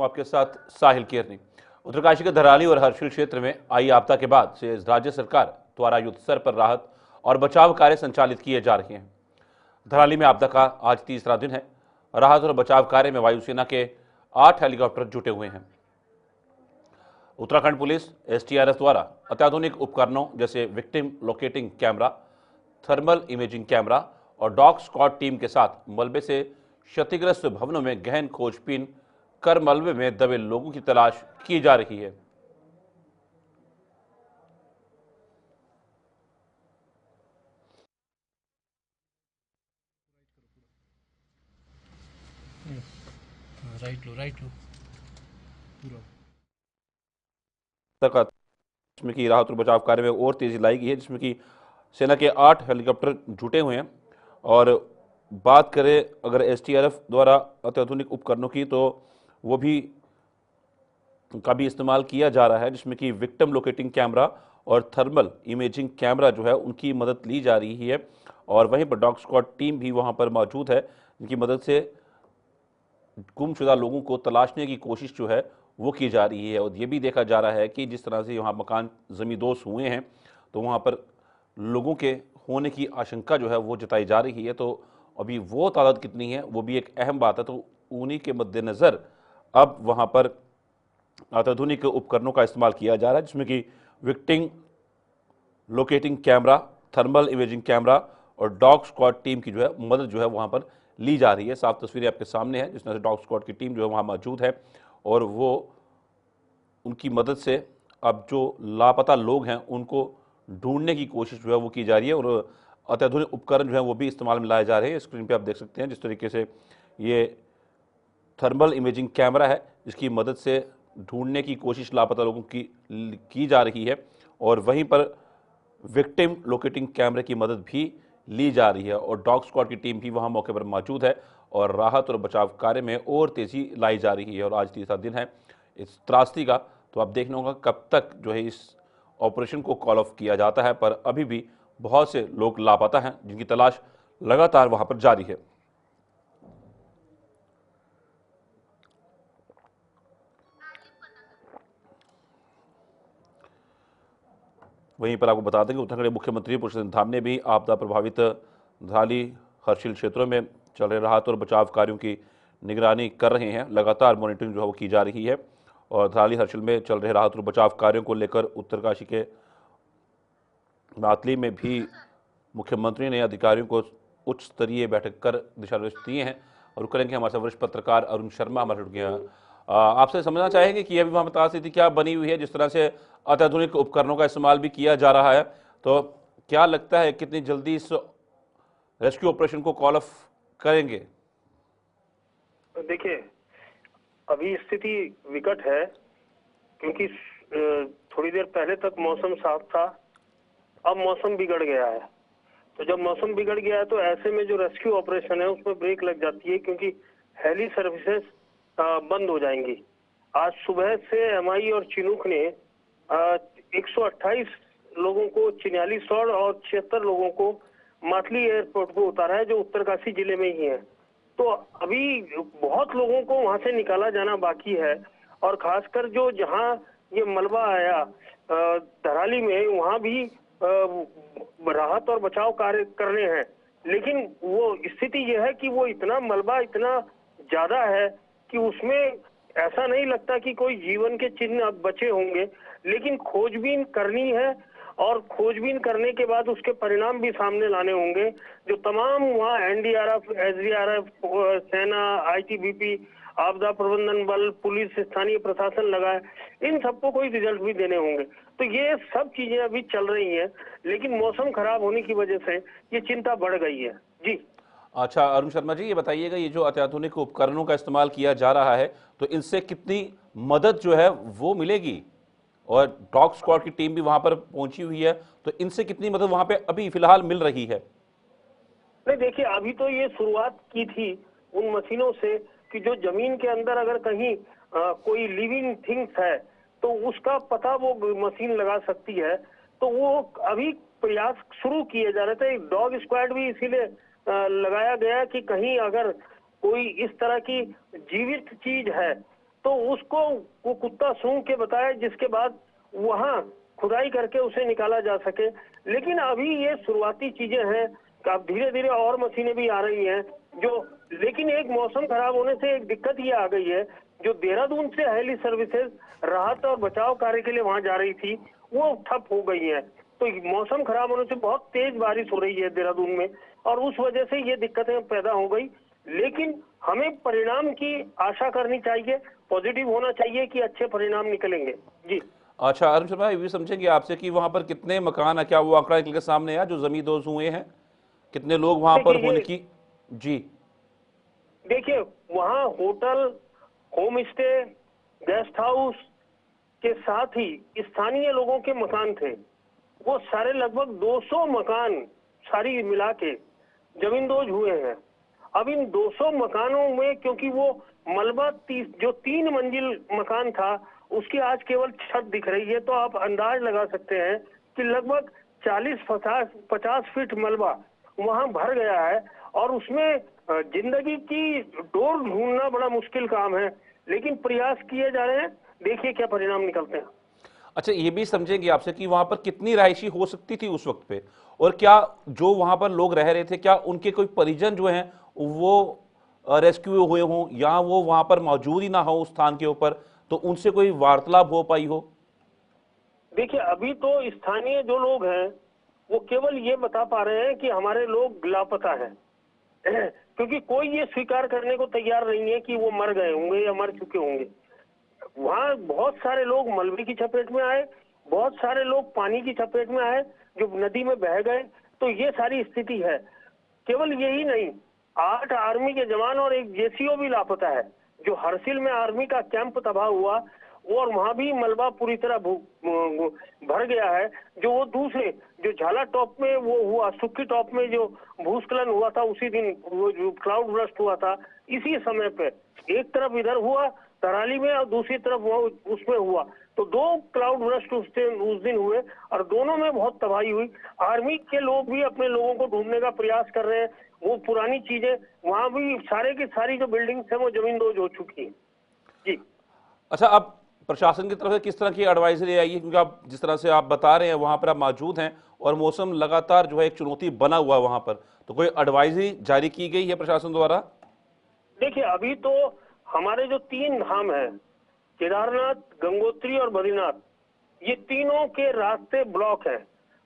हूं आपके साथ साहिल केरनी। उत्तरकाशी के धराली और हर्षिल क्षेत्र में आई आपदा के बाद से राज्य सरकार द्वारा युद्ध स्तर पर राहत और बचाव कार्य संचालित किए जा रहे हैं। धराली में आपदा का आज तीसरा दिन है। राहत और बचाव कार्य में वायुसेना के 8 हेलीकॉप्टर जुटे हुए हैं। उत्तराखंड पुलिस एसटीआरएफ द्वारा अत्याधुनिक उपकरणों जैसे victim locating camera, thermal imaging camera और डॉग स्क्वाड टीम के साथ मलबे से क्षतिग्रस्त भवनों में गहन खोजबीन कर मलबे में दबे लोगों की तलाश की जा रही है। राइट लो पूरा तक जिसमें कि राहत और बचाव कार्य में और तेजी लाई गई है, जिसमें कि सेना के 8 हेलीकॉप्टर जुटे हुए हैं। और बात करें अगर एसटीआरएफ द्वारा अत्याधुनिक उपकरणों की, तो वो भी का भी इस्तेमाल किया जा रहा है, जिसमें कि विक्टिम लोकेटिंग कैमरा और थर्मल इमेजिंग कैमरा जो है उनकी मदद ली जा रही है। और वहीं पर डॉग स्क्वाड टीम भी वहां पर मौजूद है, जिनकी मदद से गुमशुदा लोगों को तलाशने की कोशिश जो है वो की जा रही है। और ये भी देखा जा रहा है कि जिस तरह से वहाँ मकान ज़मींदोज़ हुए हैं, तो वहाँ पर लोगों के होने की आशंका जो है वो जताई जा रही है। तो अभी वो तादाद कितनी है वो भी एक अहम बात है। तो उन्हीं के मद्देनज़र अब वहाँ पर अत्याधुनिक उपकरणों का इस्तेमाल किया जा रहा है, जिसमें कि victim locating camera, thermal imaging camera और डॉग स्क्वाड टीम की जो है मदद जो है वहाँ पर ली जा रही है। साफ तस्वीरें आपके सामने है, जिस तरह से डॉग स्क्वाड की टीम जो है वहाँ मौजूद है और वो उनकी मदद से अब जो लापता लोग हैं उनको ढूंढने की कोशिश जो है वो की जा रही है। और अत्याधुनिक उपकरण जो है वो भी इस्तेमाल में लाए जा रहे हैं। स्क्रीन पे आप देख सकते हैं जिस तरीके से ये थर्मल इमेजिंग कैमरा है, जिसकी मदद से ढूंढने की कोशिश लापता लोगों की जा रही है। और वहीं पर विक्टिम लोकेटिंग कैमरे की मदद भी ली जा रही है और डॉग स्क्वाड की टीम भी वहां मौके पर मौजूद है और राहत और बचाव कार्य में और तेजी लाई जा रही है। और आज तीसरा दिन है इस त्रासदी का, तो आप देखना होगा कब तक जो है इस ऑपरेशन को कॉल ऑफ किया जाता है। पर अभी भी बहुत से लोग लापता हैं, जिनकी तलाश लगातार वहां पर जारी है। वहीं पर आपको बता दें कि उत्तराखंड के मुख्यमंत्री पुरुषोत्तम धाम ने भी आपदा प्रभावित धराली हर्षिल क्षेत्रों में चल रहे राहत और बचाव कार्यों की निगरानी कर रहे हैं। लगातार मॉनिटरिंग जो है वो की जा रही है और धराली हर्षिल में चल रहे राहत और बचाव कार्यों को लेकर उत्तरकाशी के मातली में भी मुख्यमंत्री ने अधिकारियों को उच्च स्तरीय बैठक कर दिशा निर्देश दिए हैं। और करेंगे हमारे साथ वरिष्ठ पत्रकार अरुण शर्मा हमारे जुड़ गए हैं। आपसे समझना चाहेंगे कि अभी वहाँ बता स्थिति क्या बनी हुई है, जिस तरह से अत्याधुनिक उपकरणों का इस्तेमाल भी किया जा रहा है, तो क्या लगता है कितनी जल्दी इस रेस्क्यू ऑपरेशन को कॉल ऑफ करेंगे? देखिए, अभी स्थिति विकट है क्योंकि थोड़ी देर पहले तक मौसम साफ था, अब मौसम बिगड़ गया है। तो जब मौसम बिगड़ गया है तो ऐसे में जो रेस्क्यू ऑपरेशन है उसमें ब्रेक लग जाती है, क्योंकि हेली सर्विसेज बंद हो जाएंगी। आज सुबह से एमआई और चिनूक ने 128 लोगों को चिन्यालीसौड़ और 76 लोगों को मातली एयरपोर्ट को उतारा है, जो उत्तरकाशी जिले में ही है। तो अभी बहुत लोगों को वहां से निकाला जाना बाकी है और खासकर जो जहां ये मलबा आया धराली में, वहां भी राहत और बचाव कार्य करने हैं। लेकिन वो स्थिति यह है कि वो इतना मलबा इतना ज्यादा है कि उसमें ऐसा नहीं लगता कि कोई जीवन के चिन्ह अब बचे होंगे। लेकिन खोजबीन करनी है और खोजबीन करने के बाद उसके परिणाम भी सामने लाने होंगे। जो तमाम वहाँ एनडीआरएफ, एसडीआरएफ, सेना, आईटीबीपी, आपदा प्रबंधन बल, पुलिस, स्थानीय प्रशासन लगा है, इन सबको कोई रिजल्ट भी देने होंगे। तो ये सब चीजें अभी चल रही हैं, लेकिन मौसम खराब होने की वजह से ये चिंता बढ़ गई है। जी अच्छा अरुण शर्मा जी, ये बताइएगा, ये जो अत्याधुनिक उपकरणों का इस्तेमाल किया जा रहा है, तो इनसे कितनी मदद जो है वो मिलेगी? और डॉग स्क्वाड की टीम भी वहां पर पहुंची हुई है, तो इनसे कितनी मदद वहां पे अभी फिलहाल मिल रही है? नहीं, देखिए, अभी तो ये शुरुआत की थी उन मशीनों से कि जो जमीन के अंदर अगर कहीं कोई लिविंग थिंग्स है तो उसका पता वो मशीन लगा सकती है। तो वो अभी प्रयास शुरू किए जा रहे थे। डॉग स्क्वाड भी इसीलिए लगाया गया कि कहीं अगर कोई इस तरह की जीवित चीज है तो उसको वो कुत्ता सूंघ के बताए, जिसके बाद वहां खुदाई करके उसे निकाला जा सके। लेकिन अभी ये शुरुआती चीजें हैं, अब धीरे धीरे और मशीनें भी आ रही हैं जो, लेकिन एक मौसम खराब होने से एक दिक्कत ये आ गई है, जो देहरादून से हेली सर्विसेज राहत और बचाव कार्य के लिए वहां जा रही थी, वो ठप हो गई है। तो मौसम खराब होने से बहुत तेज बारिश हो रही है देहरादून में, और उस वजह से ये दिक्कतें पैदा हो गई। लेकिन हमें परिणाम की आशा करनी चाहिए, पॉजिटिव होना चाहिए कि अच्छे परिणाम निकलेंगे। जी। अच्छा अरुण शर्मा, ये भी समझेंगे आपसे कि वहां पर कितने मकान है, क्या वो आंकड़ा निकल के सामने आया जो जमींदोज हुए हैं, कितने लोग वहां पर देखिए होने ये, की? जी। देखिए वहाँ hotel, home stay, guest house के साथ ही स्थानीय लोगों के मकान थे। वो सारे लगभग 200 मकान सारी मिला के जमींदोज हुए हैं। अब इन 200 मकानों में, क्योंकि वो मलबा जो 3 मंजिल मकान था, उसकी आज केवल छत दिख रही है, तो आप अंदाज लगा सकते हैं कि लगभग 40-50 फीट मलबा वहां भर गया है। और उसमें जिंदगी की डोर ढूंढना बड़ा मुश्किल काम है, लेकिन प्रयास किए जा रहे हैं। देखिए क्या परिणाम निकलते हैं। अच्छा ये भी समझेंगे आपसे कि वहां पर कितनी रहायशी हो सकती थी उस वक्त पे, और क्या जो वहां पर लोग रह रहे थे, क्या उनके कोई परिजन जो हैं वो रेस्क्यू हुए हों, या वो वहां पर मौजूद ही ना हो उस स्थान के ऊपर, तो उनसे कोई वार्तालाप हो पाई हो? देखिए अभी तो स्थानीय जो लोग हैं वो केवल ये बता पा रहे हैं कि हमारे लोग लापता हैं, क्योंकि कोई ये स्वीकार करने को तैयार नहीं है कि वो मर गए होंगे या मर चुके होंगे। वहां बहुत सारे लोग मलबे की चपेट में आए, बहुत सारे लोग पानी की चपेट में आए जो नदी में बह गए। तो ये सारी स्थिति है। केवल यही नहीं, 8 आर्मी के जवान और एक जेसीओ भी लापता है। जो हरसिल में आर्मी का कैंप तबाह हुआ, और वहां भी मलबा पूरी तरह भर गया है। जो वो दूसरे जो झाला टॉप में वो हुआ, सुक्की टॉप में जो भूस्खलन हुआ था, उसी दिन वो जो क्लाउड बर्स्ट हुआ था, इसी समय पे एक तरफ इधर हुआ तराली में और दूसरी तरफ वो उसमें हुआ। तो 2 क्लाउड बर्स्ट उस दिन हुए, और दोनों में बहुत तबाही हुई। आर्मी के लोग भी अपने लोगों को ढूंढने का प्रयास कर रहे हैं। वो पुरानी चीजें वहां भी सारे की सारी जो बिल्डिंग्स है वो जमींदोज हो चुकी है। जी। अच्छा, अब प्रशासन की तरफ से किस तरह की एडवाइजरी आई है, क्योंकि आप जिस तरह से आप बता रहे हैं वहां पर आप मौजूद हैं और मौसम लगातार जो है एक चुनौती बना हुआ है वहां पर, तो कोई एडवाइजरी जारी की गई है प्रशासन द्वारा? देखिए अभी तो हमारे जो 3 धाम है, केदारनाथ, गंगोत्री और बद्रीनाथ, ये तीनों के रास्ते ब्लॉक हैं।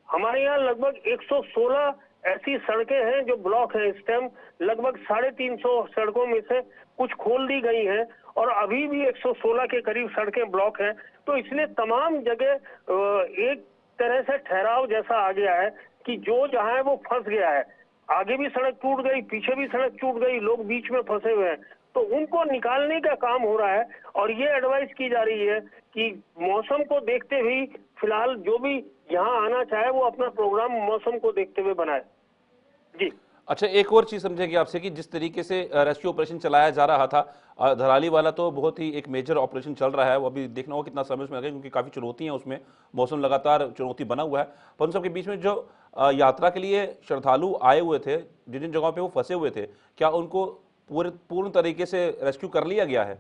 हमारे यहाँ लगभग 116 ऐसी सड़कें हैं जो ब्लॉक है इस टाइम। लगभग 350 सड़कों में से कुछ खोल दी गई हैं, और अभी भी 116 के करीब सड़कें ब्लॉक हैं। तो इसलिए तमाम जगह एक तरह से ठहराव जैसा आ गया है कि जो जहां है वो फंस गया है। आगे भी सड़क टूट गई, पीछे भी सड़क टूट गई, लोग बीच में फंसे हुए हैं। तो उनको निकालने का काम हो रहा है, और ये एडवाइस की जा रही है कि मौसम को देखते हुए फिलहाल जो भी यहाँ आना चाहे वो अपना प्रोग्राम मौसम को देखते हुए बनाए। जी। अच्छा, एक और चीज समझेंगे आपसे कि जिस तरीके से रेस्क्यू ऑपरेशन चलाया जा रहा था, धराली वाला तो बहुत ही एक मेजर ऑपरेशन चल रहा है, वो अभी देखना होगा कितना समय उसमें लगेगा, क्योंकि काफी चुनौती है उसमें, मौसम लगातार चुनौती बना हुआ है। पर उन सबके बीच में जो यात्रा के लिए श्रद्धालु आए हुए थे, जिन जिन जगहों पे वो फंसे हुए थे, क्या उनको पूर्ण तरीके से रेस्क्यू कर लिया गया है?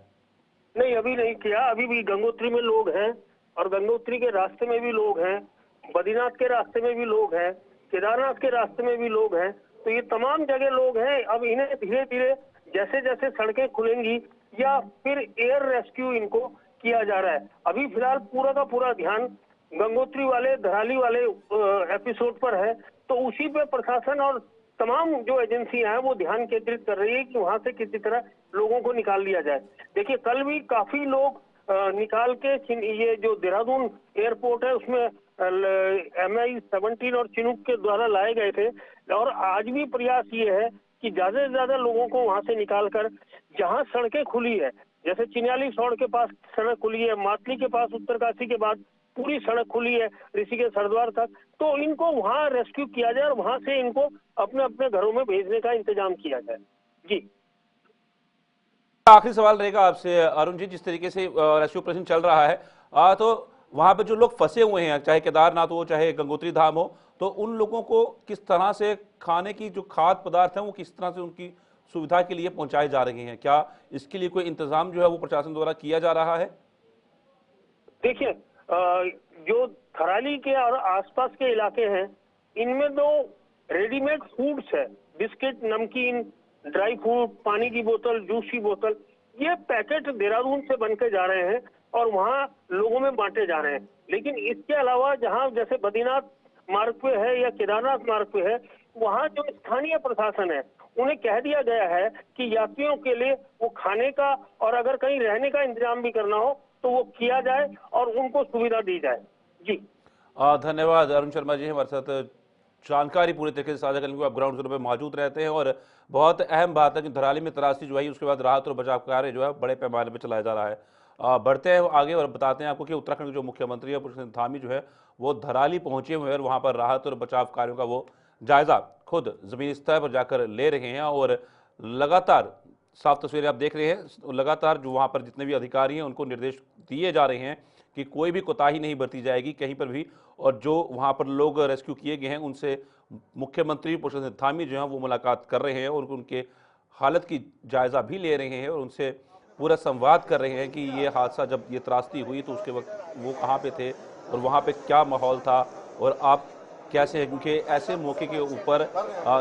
नहीं, अभी नहीं किया। अभी भी गंगोत्री में लोग हैं, और गंगोत्री के रास्ते में भी लोग हैं, बद्रीनाथ के रास्ते में भी लोग हैं, केदारनाथ के रास्ते में भी लोग हैं। तो ये तमाम जगह लोग हैं। अब इन्हें धीरे धीरे जैसे जैसे सड़कें खुलेंगी या फिर एयर रेस्क्यू इनको किया जा रहा है। अभी फिलहाल पूरा का पूरा ध्यान गंगोत्री वाले, धराली वाले एपिसोड पर है। तो उसी पे प्रशासन और तमाम जो एजेंसियां हैं वो ध्यान केंद्रित कर रही है कि वहां से किसी तरह लोगों को निकाल लिया जाए। देखिए कल भी काफी लोग निकाल के ये जो देहरादून एयरपोर्ट है उसमें MI-17 और चिनूक के द्वारा लाए गए थे। और आज भी प्रयास ये है कि ज्यादा से ज्यादा लोगों को वहां से निकालकर, जहां सड़कें खुली है, जैसे चिन्याली सौड़ के पास सड़क खुली है, मातली के पास उत्तरकाशी के बाद पूरी सड़क खुली है ऋषिकेश हरिद्वार तक, तो इनको वहां रेस्क्यू किया जाए और वहां से इनको अपने अपने घरों में भेजने का इंतजाम किया जाए। जी। आखिरी सवाल रहेगा आपसे अरुण जी, जिस तरीके से रेस्क्यू ऑपरेशन चल रहा है, तो वहां पे जो लोग फंसे हुए हैं, चाहे केदारनाथ हो चाहे गंगोत्री धाम हो, तो उन लोगों को किस तरह से खाने की जो खाद्य पदार्थ है वो किस तरह से उनकी सुविधा के लिए पहुंचाए जा रहे हैं? क्या इसके लिए कोई इंतजाम जो है वो प्रशासन द्वारा किया जा रहा है? देखिए, जो थराली के और आसपास के इलाके हैं, इनमें तो रेडीमेड फूड्स है, बिस्किट, नमकीन, ड्राई फ्रूट, पानी की बोतल, जूस की बोतल, ये पैकेट देहरादून से बन के जा रहे हैं और वहाँ लोगों में बांटे जा रहे हैं। लेकिन इसके अलावा जहाँ जैसे बद्रीनाथ मार्ग पे है या केदारनाथ मार्ग पे है, वहाँ जो स्थानीय प्रशासन है उन्हें कह दिया गया है कि यात्रियों के लिए वो खाने का और अगर कहीं रहने का इंतजाम भी करना हो तो वो किया जाए और उनको सुविधा दी जाए। जी धन्यवाद अरुण शर्मा जी, हमारे साथ जानकारी पूरी तरीके से साझा करने को। आप ग्राउंड जीरो पे मौजूद रहते हैं और बहुत अहम बात है कि धराली में तराशी जो है उसके बाद राहत और बचाव कार्य जो है बड़े पैमाने पर चलाया जा रहा है। बढ़ते हैं आगे और बताते हैं आपको कि उत्तराखंड के जो मुख्यमंत्री है पुष्कर धामी जो है वो धराली पहुंचे हुए हैं और वहां पर राहत और बचाव कार्यों का वो जायजा खुद जमीनी स्तर पर जाकर ले रहे हैं। और लगातार साफ तस्वीरें आप देख रहे हैं, लगातार जो वहां पर जितने भी अधिकारी हैं उनको निर्देश दिए जा रहे हैं कि कोई भी कोताही नहीं बरती जाएगी कहीं पर भी। और जो वहां पर लोग रेस्क्यू किए गए हैं उनसे मुख्यमंत्री पुष्कर धामी जो है वो मुलाकात कर रहे हैं और उनके हालत की जायजा भी ले रहे हैं और उनसे पूरा संवाद कर रहे हैं कि ये हादसा जब ये त्रासदी हुई तो उसके वक्त वो कहाँ पे थे और वहाँ पे क्या माहौल था और आप कैसे हैं, क्योंकि ऐसे मौके के ऊपर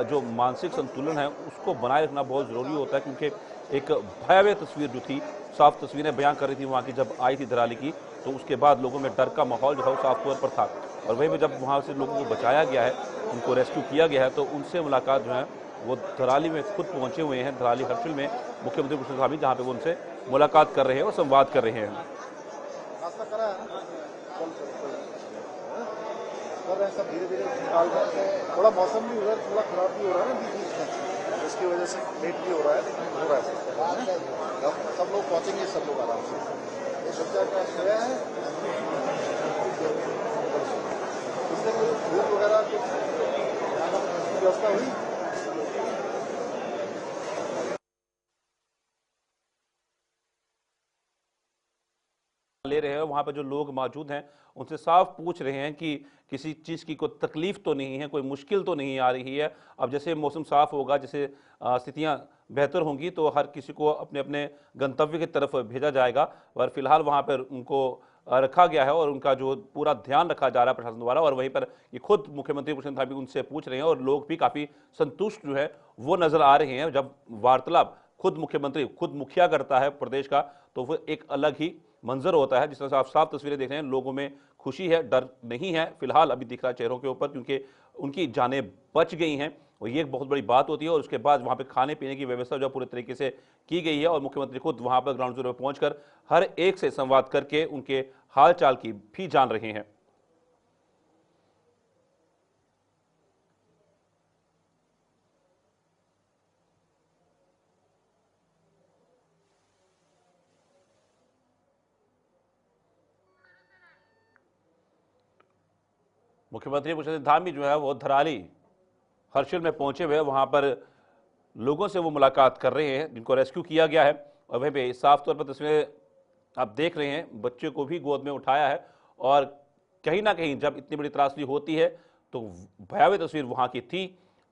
जो मानसिक संतुलन है उसको बनाए रखना बहुत ज़रूरी होता है। क्योंकि एक भयावह तस्वीर जो थी, साफ तस्वीरें बयां कर रही थी वहाँ की जब आई थी धराली की, तो उसके बाद लोगों में डर का माहौल जो है वो साफ तौर पर था। और वहीं पर जब वहाँ से लोगों को बचाया गया है, उनको रेस्क्यू किया गया है, तो उनसे मुलाकात जो है वो धराली में खुद पहुंचे हुए हैं, धराली हर्षिल में मुख्यमंत्री पुष्कर धामी, जहाँ पे वो उनसे मुलाकात कर रहे हैं और संवाद कर रहे हैं। सब धीरे धीरे निकाल रहे हैं। थोड़ा मौसम भी उधर थोड़ा खराब भी हो रहा है ना बीच बीच में, उसकी वजह से लेट भी हो रहा है, लेकिन हो रहा है। सब लोग पहुंचेंगे, सब लोग आराम से। ये बच्चा क्या सोया है, उसने कोई धूप वगैरह कुछ व्यवस्था हुई? ले रहे हैं, वहां पर जो लोग मौजूद हैं उनसे साफ पूछ रहे हैं कि किसी चीज़ की कोई तकलीफ तो नहीं है, कोई मुश्किल तो नहीं आ रही है। अब जैसे मौसम साफ होगा, जैसे स्थितियां बेहतर होंगी तो हर किसी को अपने अपने गंतव्य की तरफ भेजा जाएगा। और फिलहाल वहां पर उनको रखा गया है और उनका जो पूरा ध्यान रखा जा रहा है प्रशासन द्वारा। और वहीं पर ये खुद मुख्यमंत्री पुष्कर धामी उनसे पूछ रहे हैं और लोग भी काफ़ी संतुष्ट जो है वो नजर आ रहे हैं। जब वार्तालाप खुद मुख्यमंत्री, खुद मुखिया करता है प्रदेश का, तो वो एक अलग ही मंजर होता है। जिस तरह से आप साफ तस्वीरें देख रहे हैं, लोगों में खुशी है, डर नहीं है फिलहाल अभी दिख रहा है चेहरों के ऊपर, क्योंकि उनकी जानें बच गई हैं और ये एक बहुत बड़ी बात होती है। और उसके बाद वहाँ पे खाने पीने की व्यवस्था जो पूरे तरीके से की गई है और मुख्यमंत्री खुद वहाँ पर ग्राउंड जीरो पर पहुंचकर हर एक से संवाद करके उनके हाल चाल की भी जान रहे हैं। मुख्यमंत्री पुष्कर धामी जो है वो धराली हर्षिल में पहुंचे हुए, वहां पर लोगों से वो मुलाकात कर रहे हैं जिनको रेस्क्यू किया गया है। और वहीं पे साफ तौर पर तस्वीरें आप देख रहे हैं, बच्चे को भी गोद में उठाया है। और कहीं ना कहीं जब इतनी बड़ी त्रासदी होती है तो भयावह तस्वीर वहाँ की थी,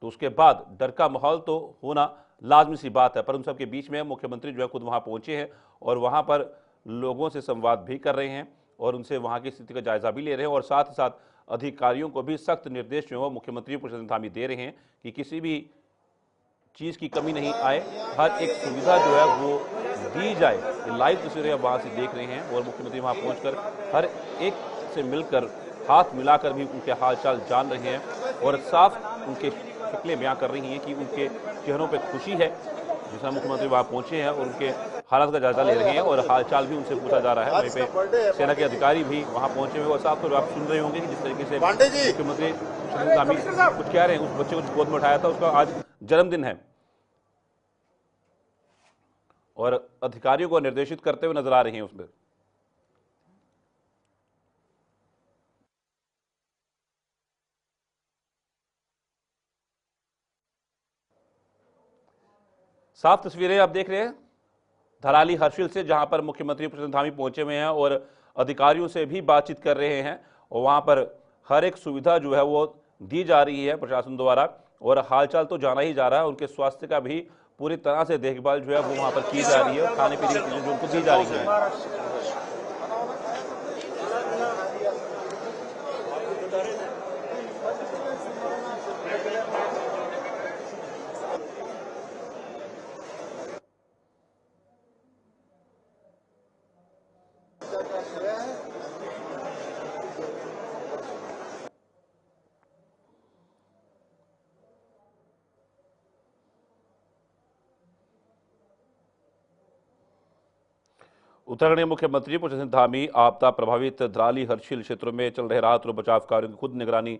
तो उसके बाद डर का माहौल तो होना लाजमी सी बात है। पर उन सबके बीच में मुख्यमंत्री जो है खुद वहाँ पहुँचे हैं और वहाँ पर लोगों से संवाद भी कर रहे हैं और उनसे वहाँ की स्थिति का जायजा भी ले रहे हैं। और साथ ही साथ अधिकारियों को भी सख्त निर्देश जो है मुख्यमंत्री पुष्कर धामी दे रहे हैं कि किसी भी चीज़ की कमी नहीं आए, हर एक सुविधा जो है वो दी जाए। ये लाइव तस्वीरें आप वहाँ से देख रहे हैं और मुख्यमंत्री वहाँ पहुंचकर हर एक से मिलकर, हाथ मिलाकर भी उनके हाल चाल जान रहे हैं और साफ उनके शक्लें बयां कर रही हैं कि उनके चेहरों पे खुशी है। जिस तरह मुख्यमंत्री वहाँ पहुंचे हैं और उनके हालात का जायजा ले रहे हैं और हाल चाल भी उनसे पूछा जा रहा है। वहीं पे सेना के अधिकारी भी वहाँ पहुंचे हुए और साफ तौर पर आप सुन रहे होंगे कि जिस तरीके से मुख्यमंत्री पुष्कर धामी कुछ कह रहे हैं, उस बच्चे को गोद में उठाया था, उसका आज जन्मदिन है और अधिकारियों को निर्देशित करते हुए नजर आ रहे हैं उसमें। साफ तस्वीरें आप देख रहे हैं धराली हर्षिल से, जहां पर मुख्यमंत्री पुष्कर धामी पहुंचे हुए हैं और अधिकारियों से भी बातचीत कर रहे हैं और वहां पर हर एक सुविधा जो है वो दी जा रही है प्रशासन द्वारा और हालचाल तो जाना ही जा रहा है। उनके स्वास्थ्य का भी पूरी तरह से देखभाल जो है वो वहाँ पर की जा रही है और खाने पीने की चीज़ें जो उनको दी जा रही हैं। उत्तराखंड के मुख्यमंत्री पुष्कर सिंह धामी आपदा प्रभावित धराली हर्षिल क्षेत्रों में चल रहे राहत और बचाव कार्यों की खुद निगरानी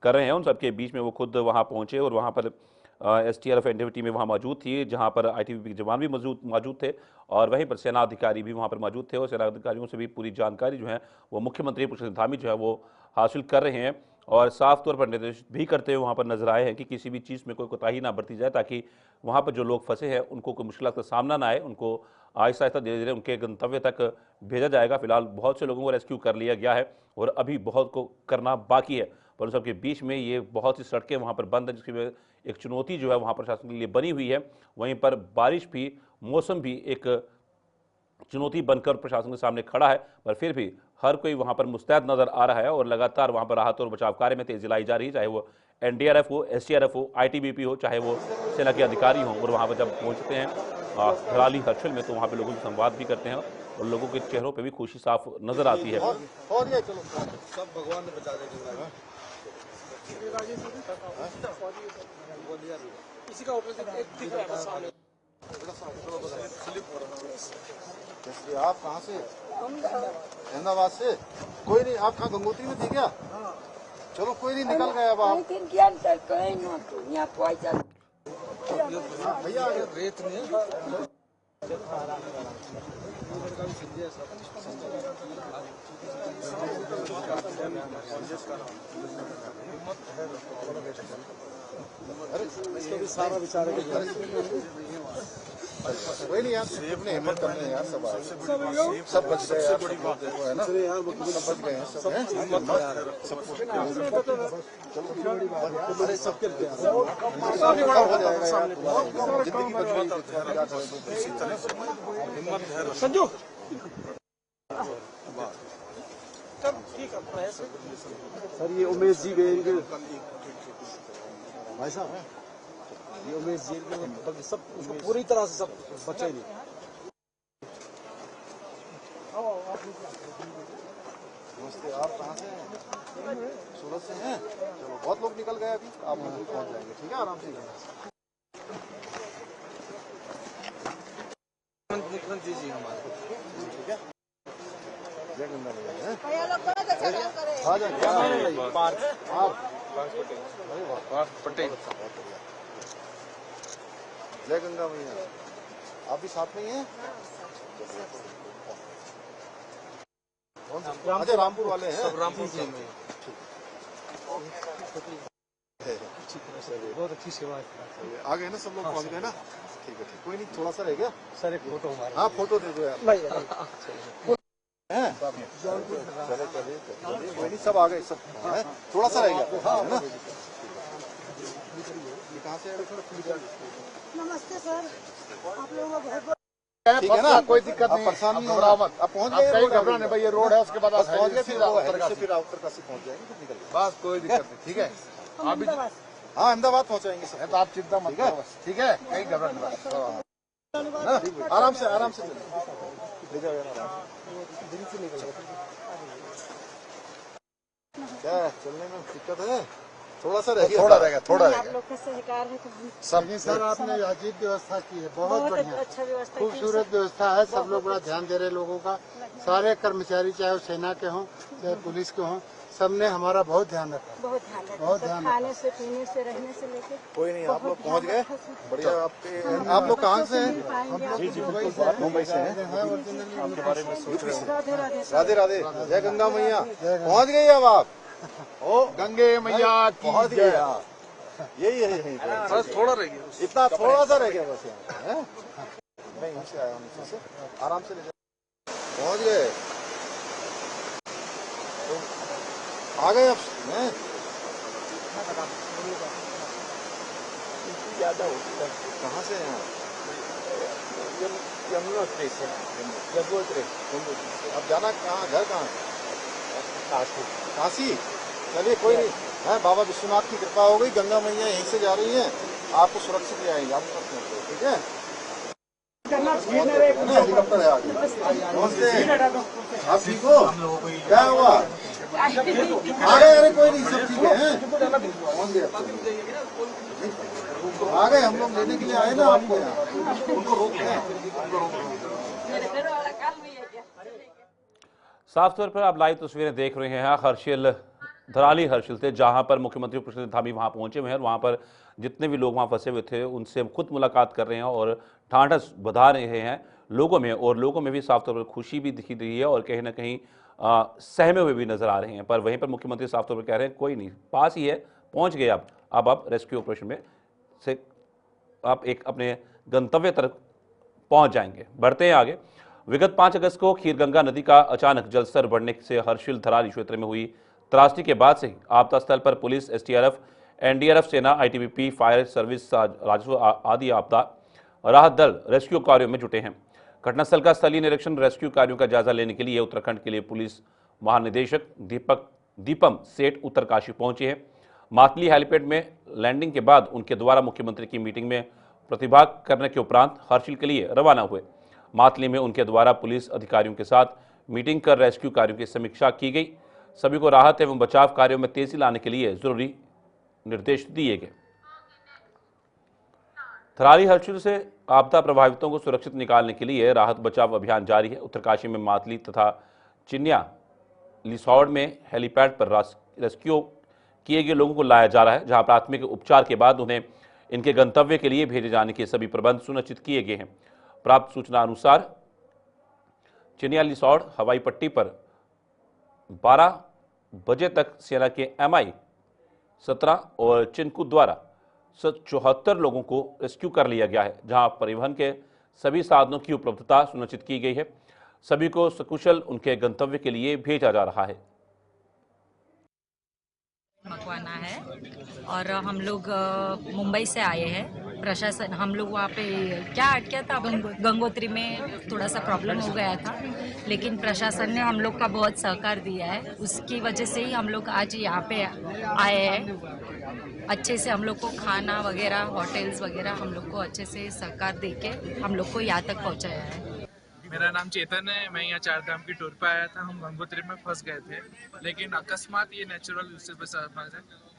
कर रहे हैं। उन सबके बीच में वो खुद वहां पहुंचे और वहां पर एसटीआरएफ एनडीआरएफ टीमें वहां मौजूद थी, जहां पर आईटीबीपी के जवान भी मौजूद थे और वहीं पर सेना अधिकारी भी वहां पर मौजूद थे और सेना अधिकारियों से भी पूरी जानकारी जो है वो मुख्यमंत्री पुष्कर सिंह धामी जो है वो हासिल कर रहे हैं और साफ तौर पर निर्देशित भी करते हुए वहां पर नजर आए हैं कि किसी भी चीज़ में कोई कोताही ना बरती जाए, ताकि वहां पर जो लोग फंसे हैं उनको कोई मुश्किल का सामना ना आए, उनको आहिस्ता आहिस्ता धीरे धीरे उनके गंतव्य तक भेजा जाएगा। फिलहाल बहुत से लोगों को रेस्क्यू कर लिया गया है और अभी बहुत को करना बाकी है, पर उन सबके बीच में ये बहुत सी सड़कें वहाँ पर बंद है, जिसकी वजह एक चुनौती जो है वहाँ प्रशासन के लिए बनी हुई है। वहीं पर बारिश भी, मौसम भी एक चुनौती बनकर प्रशासन के सामने खड़ा है, पर फिर भी हर कोई वहां पर मुस्तैद नजर आ रहा है और लगातार वहां पर राहत और बचाव कार्य में तेजी लाई जा रही है, चाहे वो एनडीआरएफ हो, एसटीआरएफ हो, आईटीबीपी हो, चाहे वो सेना के अधिकारी हों। और वहां पर जब पहुंचते हैं धराली हर्षिल में तो वहां पर लोगों से संवाद भी करते हैं और लोगों के चेहरों पर भी खुशी साफ नजर आती है। और ये चलो सब भगवान ने बचा दिया। इसी का ऑपरेशन एक दिख रहा है बस सामने। जैसे आप कहाँ से? अहमदाबाद से। कोई नहीं, आप कहाँ गंगोत्री में थी क्या? चलो कोई नहीं, निकल गए अब आप। भैया रेत नहीं है। अरे इसको भी सारा बेचारे के कोई नहीं यार, अपने हिम्मत करने हैं यार, सब आए, सब बच गए यार, वो है ना, सब बच गए हैं, सब हैं, अरे सबके हो जाएगा यार, जिंदगी बच गई क्या करें। संजू ठीक है सर, ये उमेश जी गए भाई साहब, ये उमेश जी के सब उसको पूरी तरह से सब बचे नहीं। नमस्ते, आप कहाँ से हैं? सूरत से हैं? चलो बहुत लोग निकल गए, अभी आप लोग पहुँच जाएंगे, ठीक है, आराम से। मुख्यमंत्री जी हमारे, ठीक है, जय गंगा मैया आ जाएंगे आप पटेल, जय गंगा मैया। आप भी साथ में ही हैं? अच्छा, रामपुर वाले हैं? सब रामपुर से हैं। बहुत अच्छी सेवा है। आ गए ना, सब लोग पहुंच गए ना? ठीक है, ठीक, कोई नहीं, थोड़ा सा रह गया सर, एक फोटो हमारे। हाँ, फोटो दे दो यार। हैं? चले कोई नहीं, सब आ गए, सब है? थोड़ा सा रह गया है ना? कहाँ से? नमस्ते सर, आप लोगों का बहुत ठीक है ना, कोई दिक्कत नहीं, परेशान नहीं हो रहा मत। अब पहुँच गए, कहीं घबराने भाई, ये रोड है, उसके बाद पहुँच गए, फिर उत्तरकाशी पहुँच जाएंगे, फिर निकल गए, बस कोई दिक्कत नहीं, ठीक है। आप भी हाँ, अहमदाबाद पहुँचाएंगे सब, तो आप चिंता मत करो, ठीक है, कहीं घबराने वाला, आराम से ले जाओ यार, दिल से निकल गए। क्या चलने में दिक्कत है? थोड़ा सा रह गया, थोड़ा रह गया। आप लोग का सहकार है तो सर आपने अजीब व्यवस्था की है, बहुत बढ़िया, अच्छा व्यवस्था की। खूबसूरत व्यवस्था है। सब लोग बड़ा ध्यान दे रहे लोगों का, सारे कर्मचारी चाहे वो सेना के हों चाहे पुलिस के हों, सबने हमारा बहुत ध्यान रखा। बहुत ध्यान रखा, बहुत सब ध्यान खाने से, पीने से, रहने से लेके कोई नहीं, आप लोग पहुँच गए, बढ़िया। आपके आप लोग कहाँ से हैं? मुंबई से हैं। आपके बारे में सोच रहे हैं। राधे राधे, जय गंगा मैया। पहुँच गई अब आप? ओ गंगे मैया पहुँच गए, यही बस थोड़ा रह गया, इतना थोड़ा सा रह गया बस यहाँ, हैं? मैं यहाँ से आया हूँ, नीचे से, आराम से ले जाओ, पहुँच गए, तो आ गए अब हैं? ज्यादा हो, कहाँ से हैं आप? यमुनोत्री से यमुनोत्री। अब जाना कहाँ, घर कहाँ? काशी। काशी, चलिए कोई नहीं है, बाबा विश्वनाथ की कृपा हो गई, गंगा मैया यहीं से जा रही हैं, आपको सुरक्षित ले आएंगे, आप ठीक है? हेलीकॉप्टर है आगे। नमस्ते, आप ठीक हो? क्या हुआ? आ गए? अरे कोई नहीं, सब ठीक है। पहुंच गए, आ गए, हम लोग लेने के लिए आए ना आपको यहाँ। उनको रोक साफ तौर पर आप लाइव तस्वीरें देख रहे हैं। हर्षिल, धराली हर्षिल थे, जहां पर मुख्यमंत्री पुष्कर धामी वहां पहुंचे हुए हैं। वहां पर जितने भी लोग वहां फंसे हुए थे उनसे खुद मुलाकात कर रहे हैं और ढांढस बधा रहे हैं लोगों में, और लोगों में भी साफ तौर पर खुशी भी दिखी रही है और कहीं ना कहीं सहमे हुए भी नजर आ रहे हैं। पर वहीं पर मुख्यमंत्री साफ तौर पर कह रहे हैं कोई नहीं, पास ही है, पहुंच गए। अब आप रेस्क्यू ऑपरेशन में से आप एक अपने गंतव्य तक पहुंच जाएंगे। बढ़ते हैं आगे। विगत 5 अगस्त को खीरगंगा नदी का अचानक जलस्तर बढ़ने से हर्षिल धराली क्षेत्र में हुई त्रासदी के बाद से ही आपदा स्थल पर पुलिस, एसडीआरएफ, एनडीआरएफ, सेना, आईटीबीपी, फायर सर्विस, राजस्व आदि आपदा राहत दल रेस्क्यू कार्यों में जुटे हैं। घटनास्थल का स्थलीय निरीक्षण, रेस्क्यू कार्यों का जायजा लेने के लिए उत्तराखंड के लिए पुलिस महानिदेशक दीपम सेठ उत्तरकाशी पहुंचे हैं। मातली हेलीपैड में लैंडिंग के बाद उनके द्वारा मुख्यमंत्री की मीटिंग में प्रतिभाग करने के उपरांत हर्षिल के लिए रवाना हुए। मातली में उनके द्वारा पुलिस अधिकारियों के साथ मीटिंग कर रेस्क्यू कार्यों की समीक्षा की गई। सभी को राहत एवं बचाव कार्यों में तेजी लाने के लिए जरूरी निर्देश दिए गए। थराली हर्षिल से आपदा प्रभावितों को सुरक्षित निकालने के लिए राहत बचाव अभियान जारी है। उत्तरकाशी में मातली तथा चिन्या लिसौड़ में हेलीपैड पर रेस्क्यू किए गए लोगों को लाया जा रहा है, जहां प्राथमिक उपचार के बाद उन्हें इनके गंतव्य के लिए भेजे जाने के सभी प्रबंध सुनिश्चित किए गए हैं। प्राप्त सूचना अनुसार चिन्या लिसौड़ हवाई पट्टी पर 12 बजे तक सेना के MI-17 और चिनकू द्वारा 74 लोगों को रेस्क्यू कर लिया गया है, जहां परिवहन के सभी साधनों की उपलब्धता सुनिश्चित की गई है। सभी को सकुशल उनके गंतव्य के लिए भेजा जा रहा है। मकवाना है और हम लोग मुंबई से आए हैं। प्रशासन, हम लोग वहाँ पे क्या अटका था, गंगोत्री में थोड़ा सा प्रॉब्लम हो गया था, लेकिन प्रशासन ने हम लोग का बहुत सहकार दिया है। उसकी वजह से ही हम लोग आज यहाँ पे आए हैं। अच्छे से हम लोग को खाना वगैरह, होटल्स वगैरह हम लोग को अच्छे से सहकार देके हम लोग को यहाँ तक पहुँचाया है। मेरा नाम चेतन है, मैं यहाँ 4 धाम की टूर पे आया था। हम गंगोत्री में फंस गए थे, लेकिन अकस्मात ये नेचुरल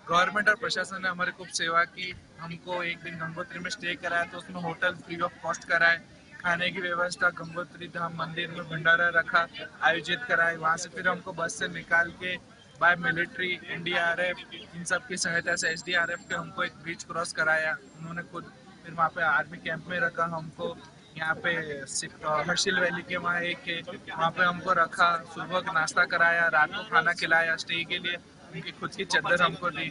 गवर्नमेंट और प्रशासन ने हमारी खूब सेवा की। हमको एक दिन गंगोत्री में स्टे कराया, तो उसमें होटल फ्री ऑफ कॉस्ट कराए, खाने की व्यवस्था, गंगोत्री धाम मंदिर में भंडारा रखा, आयोजित कराए। वहाँ से फिर हमको बस से निकाल के बाय मिलिट्री, एनडीआरएफ, इन सब की सहायता से एसडीआरएफ के हमको एक ब्रिज क्रॉस कराया उन्होंने खुद। फिर वहाँ पे आर्मी कैंप में रखा हमको। यहाँ पे हर्षिल वैली के वहाँ पे हमको रखा, सुबह नाश्ता कराया, रात को खाना खिलाया, स्टे के लिए उनकी खुद की चद्दर हमको दी।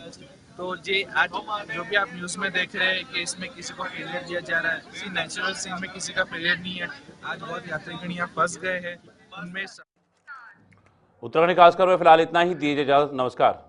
तो ये आज जो भी आप न्यूज़ में देख रहे हैं कि इसमें किसी को फेलियर दिया जा रहा है, इसी नेचुरल सीन में किसी का फेलियर नहीं है। आज बहुत यात्रीगण यहाँ फंस गए हैं, उनमें उत्तराखंड खासकर में फिलहाल इतना ही। दीजिए इजाजत, नमस्कार।